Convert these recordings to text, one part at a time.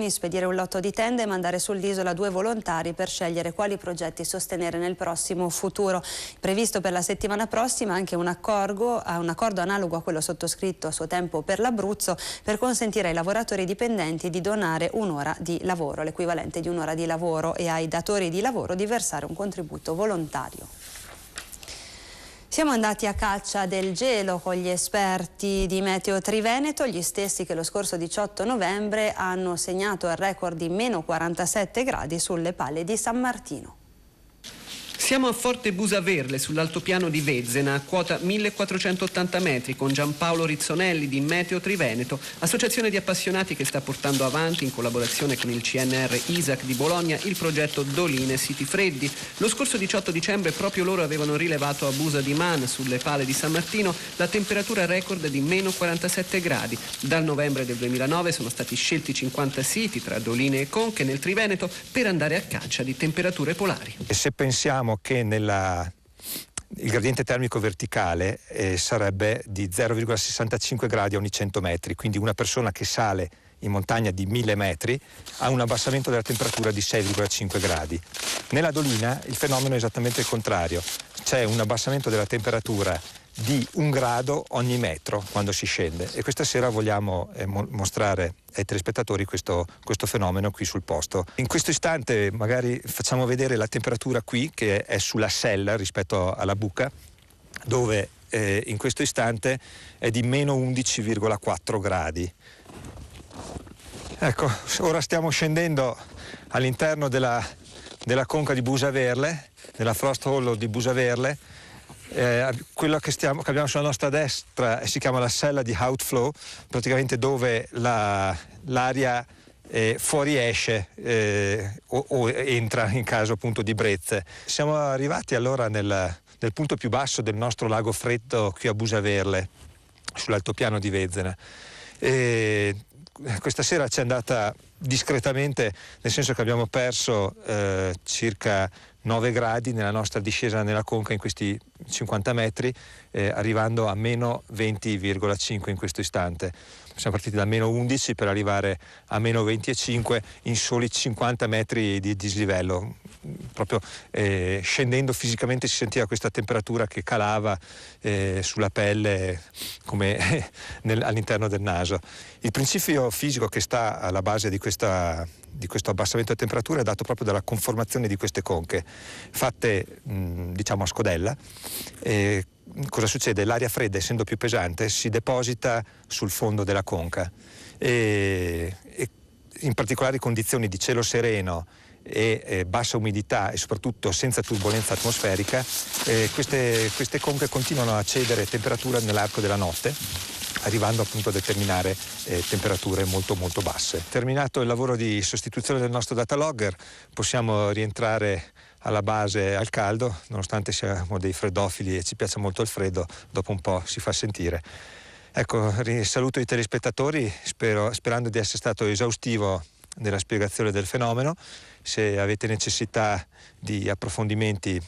Spedire un lotto di tende e mandare sull'isola 2 volontari per scegliere quali progetti sostenere nel prossimo futuro. Previsto per la settimana prossima anche un accordo analogo a quello sottoscritto a suo tempo per l'Abruzzo per consentire ai lavoratori dipendenti di donare un'ora di lavoro, l'equivalente di un'ora di lavoro, e ai datori di lavoro di versare un contributo volontario. Siamo andati a caccia del gelo con gli esperti di Meteo Triveneto, gli stessi che lo scorso 18 novembre hanno segnato il record di meno 47 gradi sulle palle di San Martino. Siamo a Forte Busaverle, sull'altopiano di Vezzena, a quota 1480 metri, con Giampaolo Rizzonelli di Meteo Triveneto, associazione di appassionati che sta portando avanti, in collaborazione con il CNR ISAC di Bologna, il progetto Doline Siti Freddi. Lo scorso 18 dicembre proprio loro avevano rilevato a Busa di Man, sulle pale di San Martino, la temperatura record di meno 47 gradi. Dal novembre del 2009 sono stati scelti 50 siti, tra Doline e Conche, nel Triveneto, per andare a caccia di temperature polari. E se pensiamo che il gradiente termico verticale sarebbe di 0,65 gradi ogni 100 metri, quindi una persona che sale in montagna di 1000 metri ha un abbassamento della temperatura di 6,5 gradi. Nella Dolina il fenomeno è esattamente il contrario, c'è un abbassamento della temperatura di 1 grado ogni metro quando si scende, e questa sera vogliamo mostrare ai telespettatori questo fenomeno qui sul posto. In questo istante magari facciamo vedere la temperatura qui, che è sulla sella rispetto alla buca, dove in questo istante è di meno 11,4 gradi. Ecco, ora stiamo scendendo all'interno della conca di Busaverle, della Frost Hollow di Busaverle. Quello che abbiamo sulla nostra destra si chiama la sella di Outflow, praticamente dove l'aria fuoriesce o entra in caso appunto di brezze. Siamo arrivati allora nel punto più basso del nostro lago freddo qui a Busaverle, sull'altopiano di Vezzena. Questa sera ci è andata discretamente, nel senso che abbiamo perso circa 9 gradi nella nostra discesa nella conca in questi 50 metri, arrivando a meno 20,5 in questo istante. Siamo partiti da meno 11 per arrivare a meno 25 in soli 50 metri di dislivello. Proprio scendendo fisicamente si sentiva questa temperatura che calava sulla pelle come all'interno del naso. Il principio fisico che sta alla base di questo abbassamento di temperatura è dato proprio dalla conformazione di queste conche fatte diciamo a scodella. Cosa succede? L'aria fredda, essendo più pesante, si deposita sul fondo della conca e in particolari condizioni di cielo sereno e bassa umidità e soprattutto senza turbolenza atmosferica, queste conche continuano a cedere temperatura nell'arco della notte, arrivando appunto a determinare temperature molto molto basse. Terminato il lavoro di sostituzione del nostro datalogger, possiamo rientrare alla base al caldo, nonostante siamo dei freddofili e ci piace molto il freddo, dopo un po' si fa sentire. Ecco, saluto i telespettatori sperando di essere stato esaustivo nella spiegazione del fenomeno. Se avete necessità di approfondimenti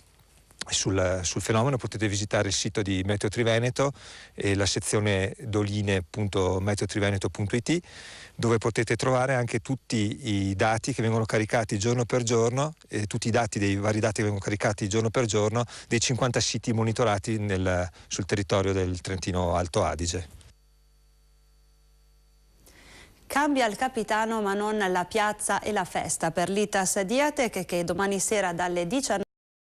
sul fenomeno potete visitare il sito di Meteo Triveneto e la sezione doline.meteotriveneto.it, dove potete trovare anche tutti i dati che vengono caricati giorno per giorno, tutti i dati dei vari dati che vengono caricati giorno per giorno dei 50 siti monitorati sul territorio del Trentino Alto Adige. Cambia il capitano ma non la piazza e la festa per l'Itas Diatec, che domani sera dalle 19